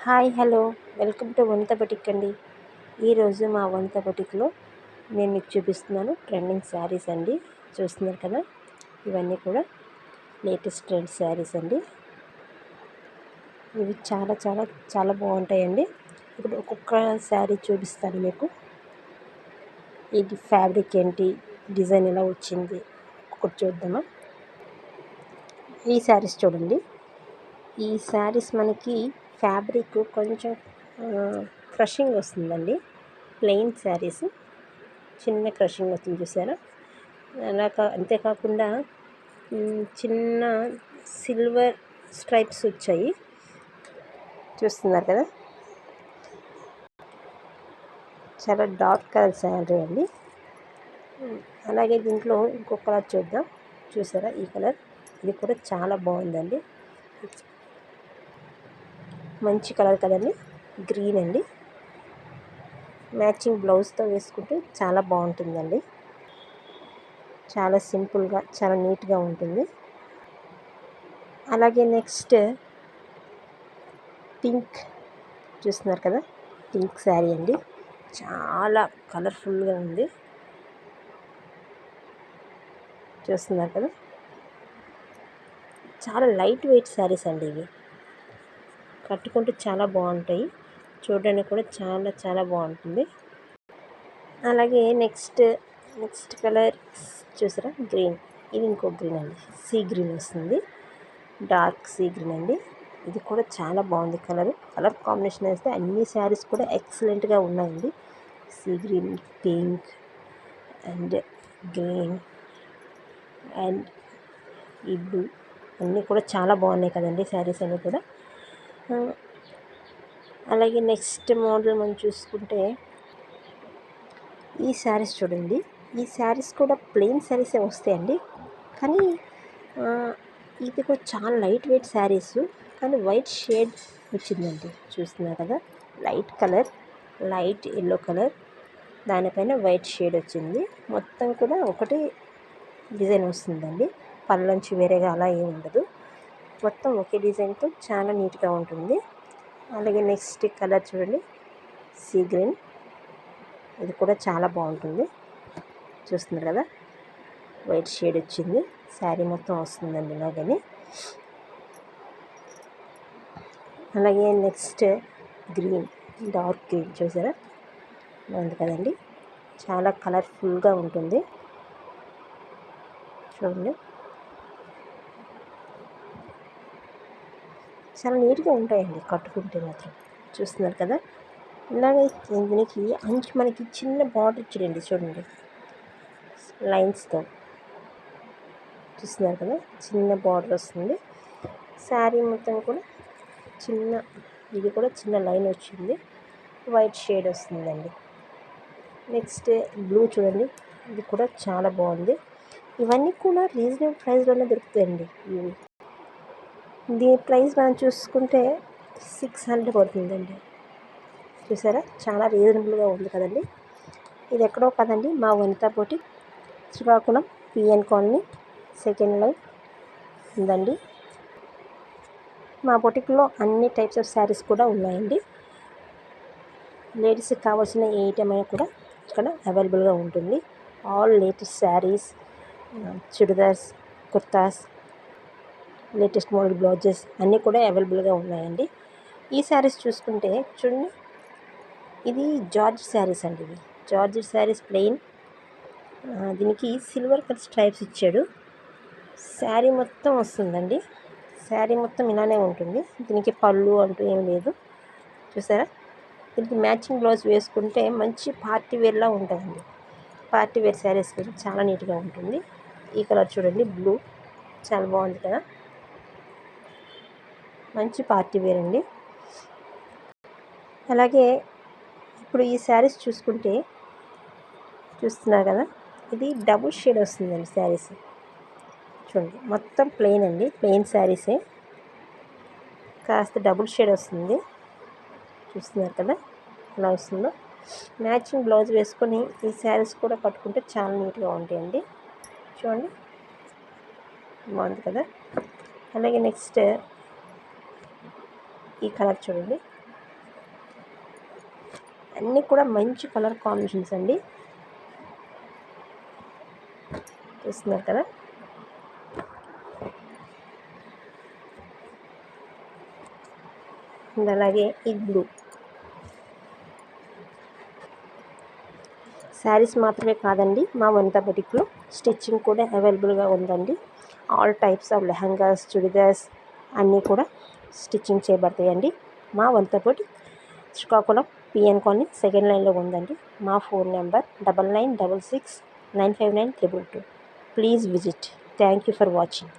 Hi hello welcome to Vanitha batik అండి. ఈరోజు మా వనిత బటిక్లో నేను మీకు చూపిస్తున్నాను ట్రెండింగ్ శారీస్ అండి. చూస్తున్నారు కదా, ఇవన్నీ కూడా లేటెస్ట్ ట్రెండ్ శారీస్ అండి. ఇవి చాలా చాలా చాలా బాగుంటాయండి. ఇప్పుడు ఒక్కొక్క శారీ చూపిస్తాను మీకు. ఇది ఫ్యాబ్రిక్ ఏంటి, డిజైన్ ఎలా వచ్చింది ఒకటి చూద్దామా. ఈ శారీస్ చూడండి. ఈ శారీస్ మనకి ఫ్యాబ్రిక్ కొంచెం క్రషింగ్ వస్తుందండి. ప్లెయిన్ శారీస్ చిన్న క్రషింగ్ వస్తుంది, చూసారా. అంతేకాకుండా చిన్న సిల్వర్ స్ట్రైప్స్ వచ్చాయి, చూస్తున్నారు కదా. చాలా డార్క్ కలర్ శారీ అండి. అలాగే దీంట్లో ఇంకొక కలర్ చూద్దాం. చూసారా, ఈ కలర్, ఇది కూడా చాలా బాగుందండి. మంచి కలర్ కదండి, గ్రీన్ అండి. మ్యాచింగ్ బ్లౌజ్తో వేసుకుంటే చాలా బాగుంటుందండి. చాలా సింపుల్గా, చాలా నీట్గా ఉంటుంది. అలాగే నెక్స్ట్ పింక్, చూస్తున్నారు కదా, పింక్ శారీ అండి. చాలా కలర్ఫుల్గా ఉంది, చూస్తున్నారు కదా. చాలా లైట్ వెయిట్ శారీస్ అండి ఇవి. కట్టుకుంటే చాలా బాగుంటాయి, చూడడానికి కూడా చాలా చాలా బాగుంటుంది. అలాగే నెక్స్ట్ కలర్ చూసారా, గ్రీన్. ఇది ఇంకో గ్రీన్ అండి, సీ గ్రీన్ వస్తుంది, డార్క్ సీ గ్రీన్ అండి. ఇది కూడా చాలా బాగుంది. కలర్ కాంబినేషన్ వేస్తే అన్ని శారీస్ కూడా ఎక్సలెంట్గా ఉన్నాయండి. Sea green, pink and green and ఈ బ్లూ అన్నీ కూడా చాలా బాగున్నాయి కదండి శారీస్ అన్నీ కూడా. అలాగే నెక్స్ట్ మోడల్ మనం చూసుకుంటే ఈ శారీస్ చూడండి. ఈ శారీస్ కూడా ప్లెయిన్ శారీసే వస్తాయండి, కానీ ఇది కూడా చాలా లైట్ వెయిట్ శారీస్, కానీ వైట్ షేడ్ వచ్చిందండి. చూస్తున్నారు కదా, light colour, light yellow colour, దానిపైన వైట్ షేడ్ వచ్చింది. మొత్తం కూడా ఒకటి డిజైన్ వస్తుందండి, పళ్ళంచి వేరేగా అలా ఏమి ఉండదు. మొత్తం ఒకే డిజైన్తో చాలా నీట్గా ఉంటుంది. అలాగే నెక్స్ట్ కలర్ చూడండి, సీ గ్రీన్. ఇది కూడా చాలా బాగుంటుంది, చూస్తున్నారు కదా, వైట్ షేడ్ వచ్చింది. శారీ మొత్తం వస్తుందండి ఇలాగని. అలాగే నెక్స్ట్ గ్రీన్, డార్క్ గ్రీన్, చూసారా, బాగుంది కదండి. చాలా కలర్ఫుల్గా ఉంటుంది, చూడండి. చాలా నీట్గా ఉంటాయండి కట్టుకుంటే మాత్రం, చూస్తున్నారు కదా. ఇలాగే దీనికి అంచు మనకి చిన్న బార్డర్ ఇచ్చాడండి, చూడండి, లైన్స్తో, చూస్తున్నారు కదా, చిన్న బార్డర్ వస్తుంది. శారీ మొత్తం కూడా చిన్న, ఇది కూడా చిన్న లైన్ వచ్చింది, వైట్ షేడ్ వస్తుందండి. నెక్స్ట్ బ్లూ చూడండి, ఇది కూడా చాలా బాగుంది. ఇవన్నీ కూడా రీజనబుల్ ప్రైస్లోనే దొరుకుతాయండి. ఇవి దీని ప్రైస్ మనం చూసుకుంటే 600 పడుతుందండి. చూసారా, చాలా రీజనబుల్గా ఉంది కదండి. ఇది ఎక్కడో కదండి, మా Vanitha boutique, Srikakulam PN colony, second line ఉందండి. మా బొటిక్లో అన్ని టైప్స్ ఆఫ్ శారీస్ కూడా ఉన్నాయండి. లేడీస్కి కావాల్సిన ఏ ఐటమ్ అయినా కూడా ఇక్కడ అవైలబుల్గా ఉంటుంది. All latest saris, churidars, kurtas, latest model blouses అన్నీ కూడా అవైలబుల్గా ఉన్నాయండి. ఈ శారీస్ చూసుకుంటే చూడండి, ఇది జార్జ్ శారీస్ అండి. ఇది జార్జ్ శారీస్ ప్లెయిన్, దీనికి సిల్వర్ కలర్ స్ట్రైప్స్ ఇచ్చాడు. శారీ మొత్తం వస్తుందండి, శారీ మొత్తం ఇలానే ఉంటుంది. దీనికి పళ్ళు అంటూ ఏం లేదు, చూసారా. దీనికి మ్యాచింగ్ బ్లౌజ్ వేసుకుంటే మంచి పార్టీ వేర్లా ఉంటుందండి. పార్టీ వేర్ శారీస్ కూడా చాలా నీట్గా ఉంటుంది. ఈ కలర్ చూడండి, బ్లూ, చాలా బాగుంది కదా, మంచి పార్టీ వేర్ అండి. అలాగే ఇప్పుడు ఈ శారీస్ చూసుకుంటే, చూస్తున్నారు కదా, ఇది డబుల్ షేడ్ వస్తుందండి శారీస్. చూడండి, మొత్తం ప్లెయిన్ అండి, ప్లెయిన్ శారీసే, కాస్త డబుల్ షేడ్ వస్తుంది, చూస్తున్నారు కదా ఎలా వస్తుందో. మ్యాచింగ్ బ్లౌజ్ వేసుకొని ఈ శారీస్ కూడా కట్టుకుంటే చాలా నీట్గా ఉంటాయండి. చూడండి, బాగుంది కదా. అలాగే నెక్స్ట్ ఈ కలర్ చూడండి, అన్నీ కూడా మంచి కలర్ కాంబినేషన్స్ అండి. చూస్తున్నారు కదా. అండ్ అలాగే ఈ బ్లూ శారీస్ మాత్రమే కాదండి, మా వనిత బుటిక్లో స్టిచ్చింగ్ కూడా అవైలబుల్గా ఉందండి. All types of lehengas, churidars అన్నీ కూడా స్టిచ్చింగ్ చేయబడతాయండి. మా Vanitha boutique Srikakulam PN colony second లైన్లో ఉందండి. మా phone number 9966959222. Please visit. Thank you for watching.